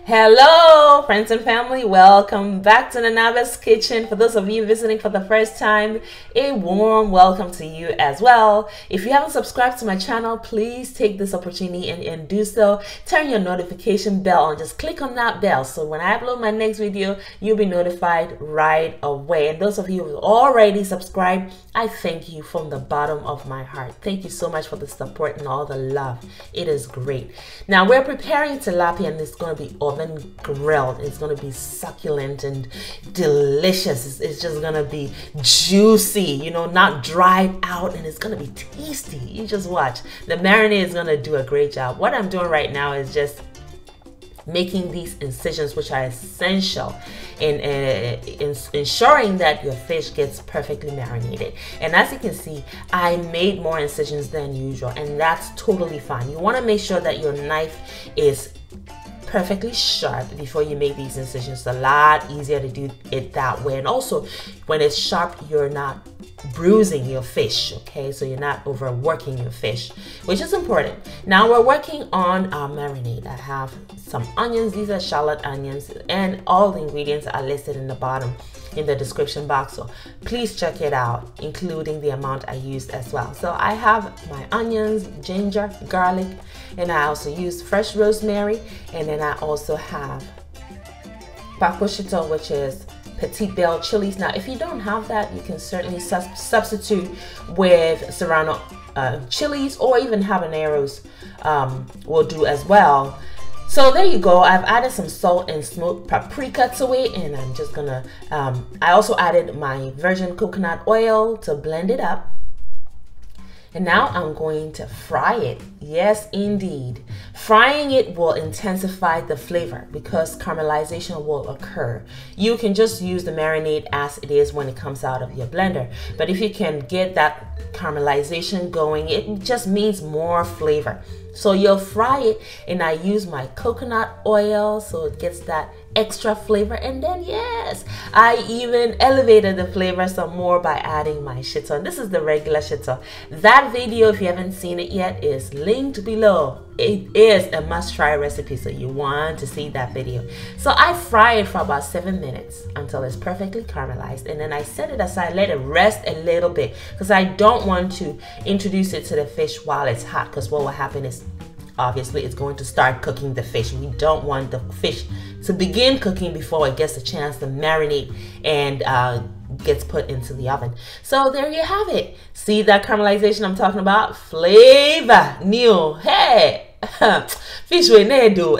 Hello, friends and family. Welcome back to Nanaba's Kitchen. For those of you visiting for the first time, a warm welcome to you as well. If you haven't subscribed to my channel, please take this opportunity and do so. Turn your notification bell on. Just click on that bell so when I upload my next video, you'll be notified right away. And those of you who have already subscribed, I thank you from the bottom of my heart. Thank you so much for the support and all the love. It is great. Now we're preparing tilapia, and it's going to be oven grilled. It's going to be succulent and delicious. It's just going to be juicy, you know, not dried out, and it's going to be tasty. You just watch. The marinade is going to do a great job. What I'm doing right now is just making these incisions, which are essential in ensuring that your fish gets perfectly marinated. And as you can see, I made more incisions than usual, and that's totally fine. You want to make sure that your knife is perfectly sharp before you make these incisions. It's a lot easier to do it that way, and also when it's sharp, you're not bruising your fish, okay? So you're not overworking your fish, which is important. Now we're working on our marinade. I have some onions. These are shallot onions, and all the ingredients are listed in the bottom in the description box, so please check it out, including the amount I used as well. So I have my onions, ginger, garlic, and I also use fresh rosemary, and then I also have Kpakpo shitor, which is petite bell chilies. Now if you don't have that, you can certainly substitute with serrano chilies, or even habaneros will do as well. So there you go. I've added some salt and smoked paprika to it, and I'm just gonna I also added my virgin coconut oil to blend it up. And now I'm going to fry it. Yes, indeed. Frying it will intensify the flavor because caramelization will occur. You can just use the marinade as it is when it comes out of your blender. But if you can get that caramelization going, it just means more flavor. So you'll fry it, and I use my coconut oil so it gets that extra flavor. And then yes, I even elevated the flavor some more by adding my shitor. And this is the regular shitor. That video, if you haven't seen it yet, is linked below. It is a must-try recipe, so you want to see that video. So I fry it for about 7 minutes until it's perfectly caramelized, and then I set it aside, let it rest a little bit, because I don't want to introduce it to the fish while it's hot, because what will happen is obviously it's going to start cooking the fish. We don't want the fish to begin cooking before it gets a chance to marinate and gets put into the oven. So there you have it. See that caramelization I'm talking about? Flavor new. Hey, fish we need do.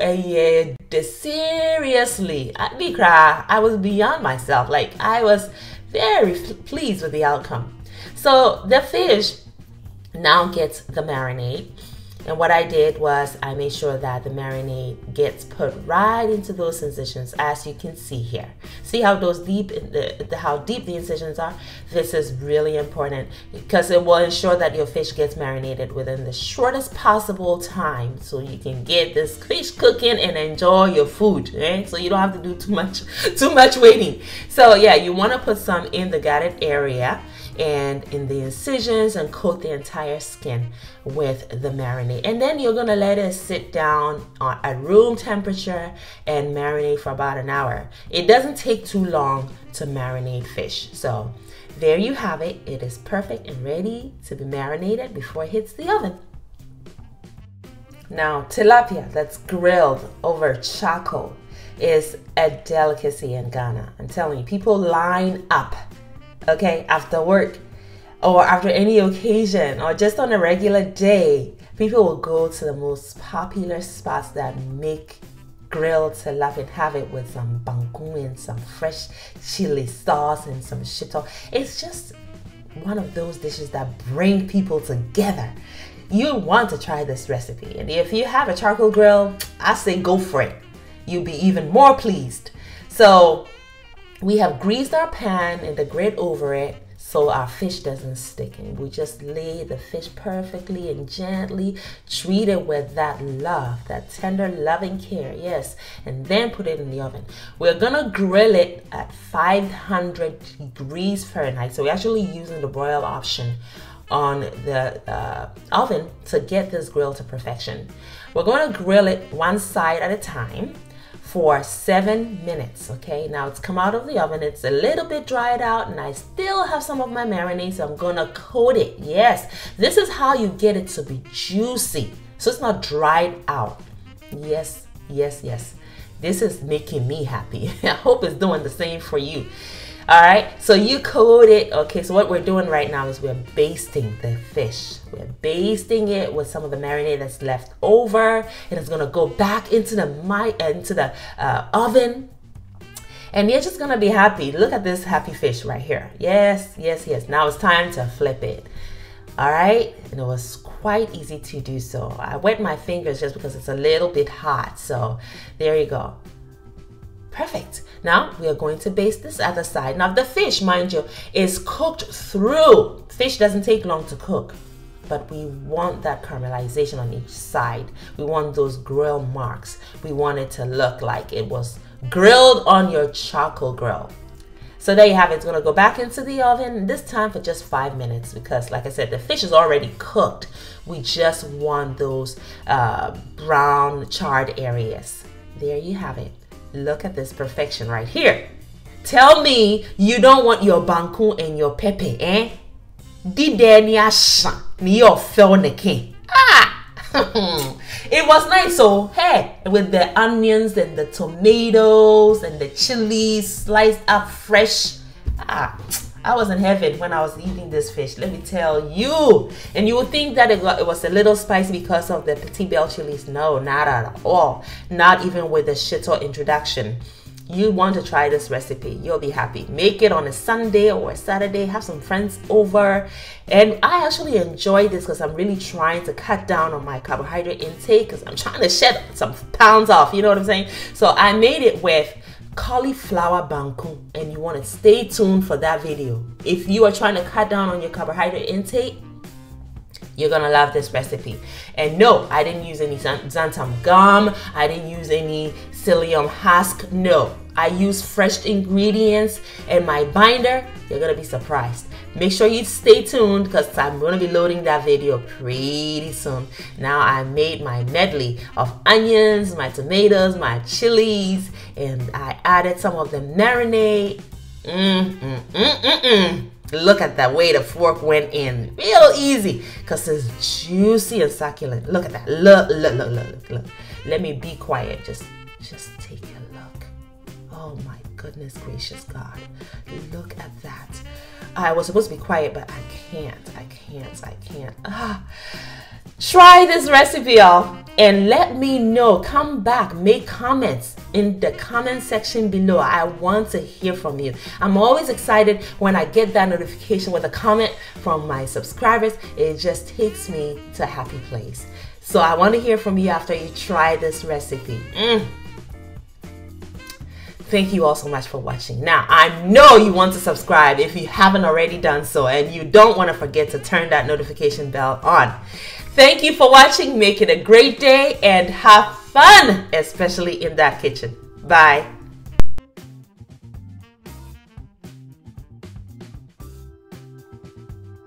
Seriously, I was beyond myself. Like, I was very pleased with the outcome. So the fish now gets the marinade. And what I did was I made sure that the marinade gets put right into those incisions, as you can see here. See how those how deep the incisions are? This is really important because it will ensure that your fish gets marinated within the shortest possible time, so you can get this fish cooking and enjoy your food, right? So you don't have to do too much waiting. So yeah, you want to put some in the gutted area and in the incisions, and coat the entire skin with the marinade. And then you're gonna let it sit down at room temperature and marinate for about an hour. It doesn't take too long to marinate fish. So there you have it. It is perfect and ready to be marinated before it hits the oven. Now tilapia that's grilled over charcoal is a delicacy in Ghana. I'm telling you, people line up, okay, after work or after any occasion or just on a regular day. People will go to the most popular spots that make grilled tilapia, have it with some banku and some fresh chili sauce and some shitor. It's just one of those dishes that bring people together. You want to try this recipe, and if you have a charcoal grill, I say go for it. You'll be even more pleased. So we have greased our pan and the grit over it so our fish doesn't stick, and we just lay the fish perfectly and gently, treat it with that love, that tender loving care, yes, and then put it in the oven. We're gonna grill it at 500 degrees Fahrenheit, so we're actually using the broil option on the oven to get this grill to perfection. We're going to grill it one side at a time for 7 minutes. Okay, now it's come out of the oven. It's a little bit dried out and I still have some of my marinade, so I'm gonna coat it. Yes, this is how you get it to be juicy, so it's not dried out. Yes, yes, yes. This is making me happy. I hope it's doing the same for you. All right, so you coat it. Okay, so what we're doing right now is we're basting the fish. We're basting it with some of the marinade that's left over, and it's gonna go back into the oven, and you're just gonna be happy. Look at this happy fish right here. Yes, yes, yes. Now it's time to flip it. All right, and it was quite easy to do so. I wet my fingers just because it's a little bit hot. So there you go. Perfect. Now we are going to baste this other side. Now the fish, mind you, is cooked through. Fish doesn't take long to cook, but we want that caramelization on each side. We want those grill marks. We want it to look like it was grilled on your charcoal grill. So there you have it. It's going to go back into the oven, this time for just 5 minutes, because like I said, the fish is already cooked. We just want those brown charred areas. There you have it. Look at this perfection right here. Tell me you don't want your banku and your pepper, eh? It was nice. So hey, with the onions and the tomatoes and the chilies sliced up fresh, I was in heaven when I was eating this fish, let me tell you. And you would think that it was a little spicy because of the petit belle chilies. No, not at all. Not even with the shitor introduction. You want to try this recipe, you'll be happy. Make it on a Sunday or a Saturday, have some friends over. And I actually enjoy this because I'm really trying to cut down on my carbohydrate intake, because I'm trying to shed some pounds off, you know what I'm saying? So I made it with cauliflower banku, and you want to stay tuned for that video. If you are trying to cut down on your carbohydrate intake, you're gonna love this recipe. And no, I didn't use any xanthan gum. I didn't use any psyllium husk. No, I use fresh ingredients and my binder. You're gonna be surprised. Make sure you stay tuned because I'm gonna be loading that video pretty soon. Now I made my medley of onions, my tomatoes, my chilies, and I added some of the marinade. Look at that way the fork went in. Real easy because it's juicy and succulent. Look at that. Look, look, look, look, look. Let me be quiet. Just take a look. Oh my goodness gracious God. Look at that. I was supposed to be quiet, but I can't. Try this recipe, y'all, and let me know. Come back, make comments in the comment section below. I want to hear from you. I'm always excited when I get that notification with a comment from my subscribers. It just takes me to a happy place. So I want to hear from you after you try this recipe. Thank you all so much for watching. Now, I know you want to subscribe if you haven't already done so, and you don't want to forget to turn that notification bell on. Thank you for watching. Make it a great day and have fun, especially in that kitchen. Bye.